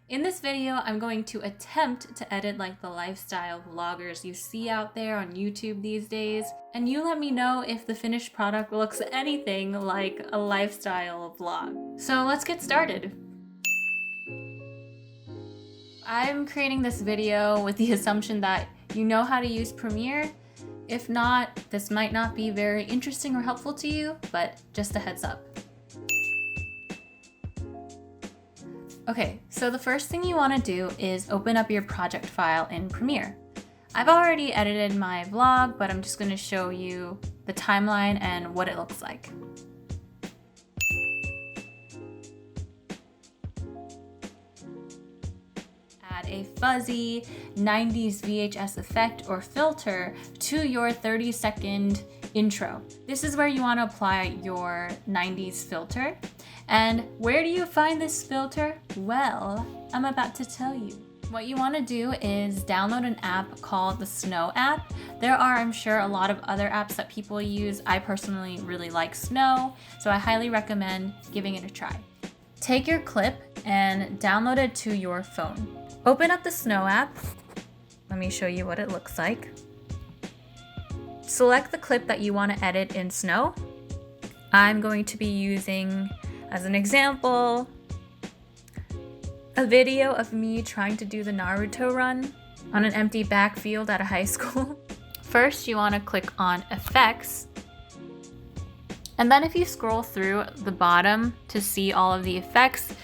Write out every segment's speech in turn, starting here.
In this video, I'm going to attempt to edit like the lifestyle vloggers you see out there on YouTube these days, and you let me know if the finished product looks anything like a lifestyle vlog. So let's get started. I'm creating this video with the assumption that you know how to use Premiere. If not, this might not be very interesting or helpful to you, but just a heads up. Okay, so the first thing you want to do is open up your project file in Premiere. I've already edited my vlog, but I'm just going to show you the timeline and what it looks like. Add a fuzzy 90s VHS effect or filter to your 30-second intro. This is where you want to apply your 90s filter. And where do you find this filter? Well, I'm about to tell you. What you want to do is download an app called the Snow app. There are, I'm sure, a lot of other apps that people use. I personally really like Snow, so I highly recommend giving it a try. Take your clip and download it to your phone. Open up the Snow app. Let me show you what it looks like. Select the clip that you want to edit in Snow. I'm going to be using, as an example, a video of me trying to do the Naruto run on an empty backfield at a high school. First, you want to click on Effects. And then if you scroll through the bottom to see all of the effects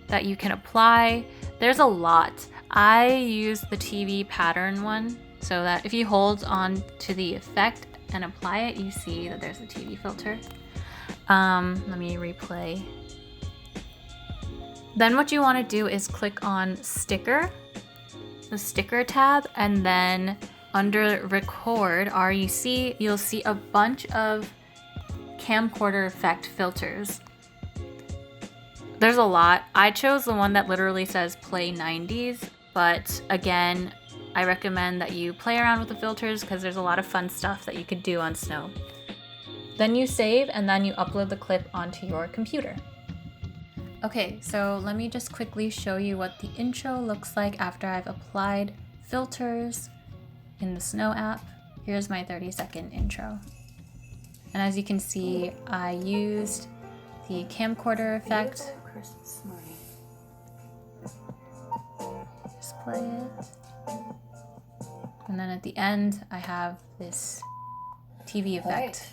that you can apply, there's a lot. I use the TV pattern one, so that if you hold on to the effect and apply it, you see that there's a TV filter. Let me replay. Then what you want to do is click on Sticker, the Sticker tab, and then under Record, REC, you'll see a bunch of camcorder effect filters. There's a lot. I chose the one that literally says Play 90s, but again, I recommend that you play around with the filters because there's a lot of fun stuff that you could do on Snow. Then you save and then you upload the clip onto your computer. Okay, so let me just quickly show you what the intro looks like after I've applied filters in the Snow app. Here's my 30-second intro. And as you can see, I used the camcorder effect. Christmas morning. Just play it. And then at the end, I have this TV effect.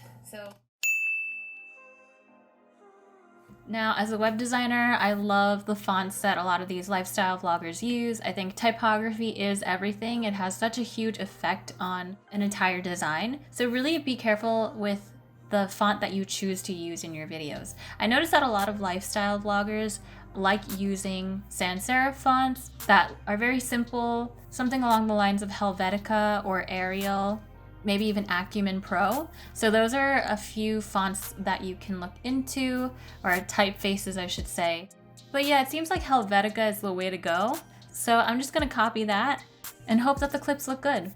Now, as a web designer, I love the fonts that a lot of these lifestyle vloggers use. I think typography is everything. It has such a huge effect on an entire design. So really be careful with the font that you choose to use in your videos. I noticed that a lot of lifestyle vloggers like using sans serif fonts that are very simple, something along the lines of Helvetica or Arial, maybe even Acumen Pro. So those are a few fonts that you can look into, or typefaces, I should say. But yeah, it seems like Helvetica is the way to go. So I'm just gonna copy that and hope that the clips look good.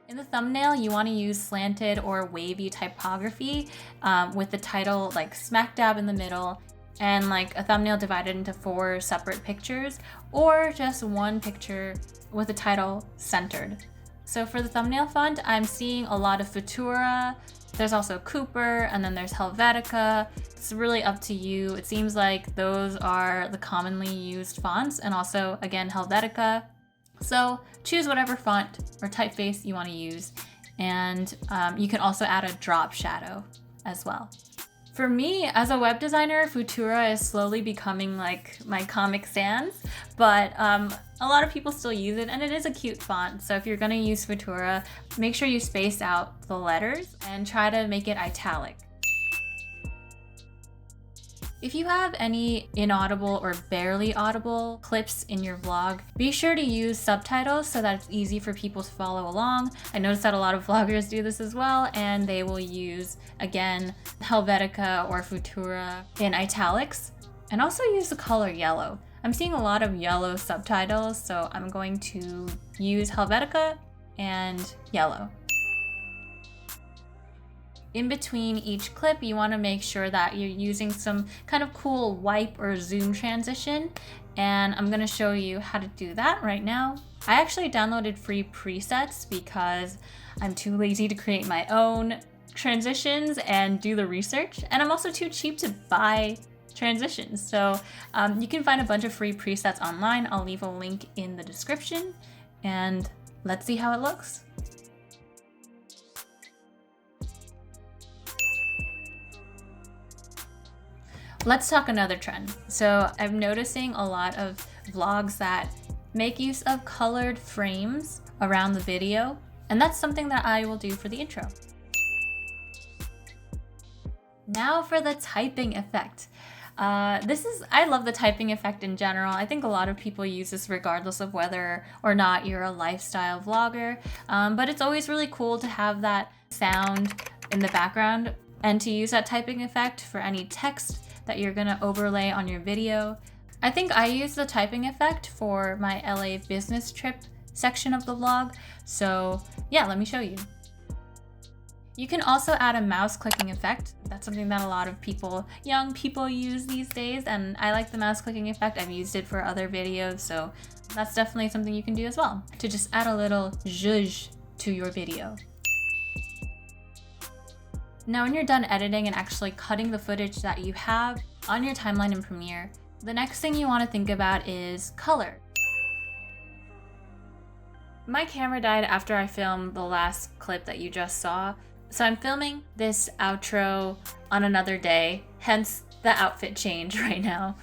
In the thumbnail, you want to use slanted or wavy typography with the title like smack dab in the middle, and like a thumbnail divided into 4 separate pictures, or just one picture with the title centered. So for the thumbnail font, I'm seeing a lot of Futura. There's also Cooper, and then there's Helvetica. It's really up to you. It seems like those are the commonly used fonts, and also, again, Helvetica. So choose whatever font or typeface you want to use, and you can also add a drop shadow as well. For me, as a web designer, Futura is slowly becoming like my Comic Sans, but a lot of people still use it, and it is a cute font. So if you're gonna use Futura, make sure you space out the letters and try to make it italic. If you have any inaudible or barely audible clips in your vlog, be sure to use subtitles so that it's easy for people to follow along. I noticed that a lot of vloggers do this as well, and they will use, again, Helvetica or Futura in italics, and also use the color yellow. I'm seeing a lot of yellow subtitles, so I'm going to use Helvetica and yellow. in between each clip, you want to make sure that you're using some kind of cool wipe or zoom transition. And I'm going to show you how to do that right now. I actually downloaded free presets because I'm too lazy to create my own transitions and do the research. And I'm also too cheap to buy transitions. So you can find a bunch of free presets online. I'll leave a link in the description and let's see how it looks. Let's talk another trend. So I'm noticing a lot of vlogs that make use of colored frames around the video, and that's something that I will do for the intro. Now for the typing effect. I love the typing effect in general. I think a lot of people use this regardless of whether or not you're a lifestyle vlogger, but it's always really cool to have that sound in the background and to use that typing effect for any text that you're gonna overlay on your video. I think I use the typing effect for my LA business trip section of the vlog. So yeah, let me show you. You can also add a mouse clicking effect. That's something that a lot of people, young people use these days, and I like the mouse clicking effect. I've used it for other videos, so that's definitely something you can do as well, to just add a little zhuzh to your video. Now when you're done editing and actually cutting the footage that you have on your timeline in Premiere, the next thing you want to think about is color. My camera died after I filmed the last clip that you just saw, so I'm filming this outro on another day, hence the outfit change right now.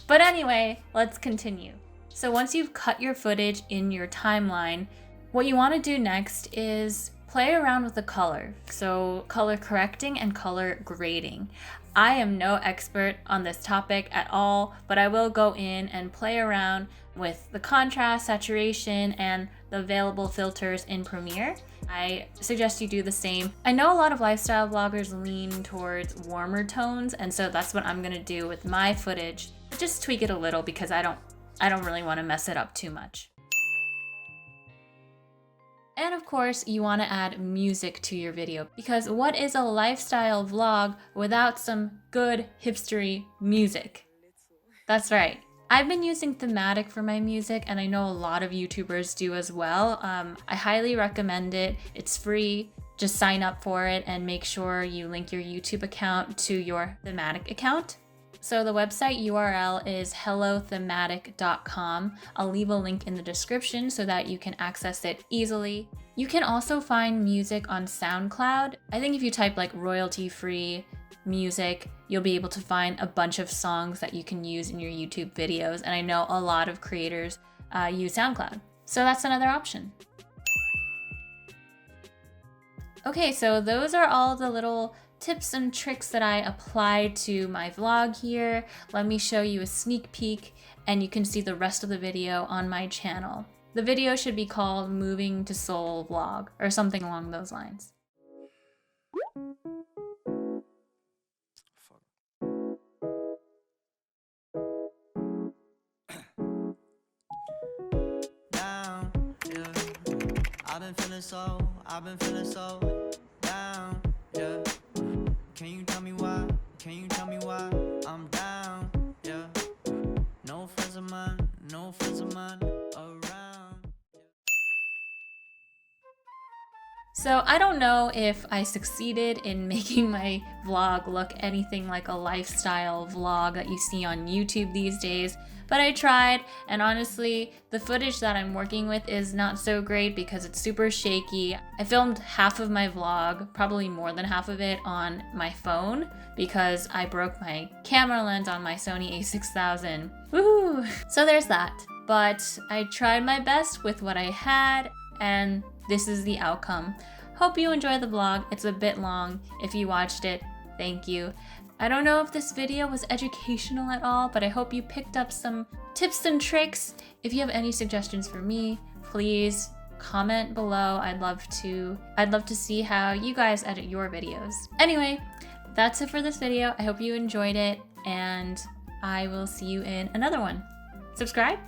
But anyway, let's continue. So once you've cut your footage in your timeline, what you want to do next is play around with the color. So color correcting and color grading. I am no expert on this topic at all, but I will go in and play around with the contrast, saturation, and the available filters in Premiere. I suggest you do the same. I know a lot of lifestyle vloggers lean towards warmer tones, and so that's what I'm gonna do with my footage. Just tweak it a little because I don't really want to mess it up too much. And of course, you want to add music to your video, because what is a lifestyle vlog without some good hipstery music? That's right. I've been using Thematic for my music, and I know a lot of YouTubers do as well. I highly recommend it. It's free. Just sign up for it and make sure you link your YouTube account to your Thematic account. So the website URL is hellothematic.com. I'll leave a link in the description so that you can access it easily. You can also find music on SoundCloud. I think if you type like royalty-free music, you'll be able to find a bunch of songs that you can use in your YouTube videos. And I know a lot of creators use SoundCloud. So that's another option. Okay, so those are all the little tips and tricks that I applied to my vlog here. Let me show you a sneak peek and you can see the rest of the video on my channel. The video should be called Moving to Seoul Vlog or something along those lines. I've been feeling so down, yeah. Can you tell me why? Can you tell me why I'm down, yeah. No friends of mine around. So I don't know if I succeeded in making my vlog look anything like a lifestyle vlog that you see on YouTube these days, but I tried, and honestly, the footage that I'm working with is not so great because it's super shaky. I filmed half of my vlog, probably more than half of it, on my phone because I broke my camera lens on my Sony a6000. Woohoo! So there's that. But I tried my best with what I had, and this is the outcome. Hope you enjoy the vlog. It's a bit long. If you watched it, thank you. I don't know if this video was educational at all, but I hope you picked up some tips and tricks. If you have any suggestions for me, please comment below. I'd love to see how you guys edit your videos. Anyway, that's it for this video. I hope you enjoyed it, and I will see you in another one. Subscribe.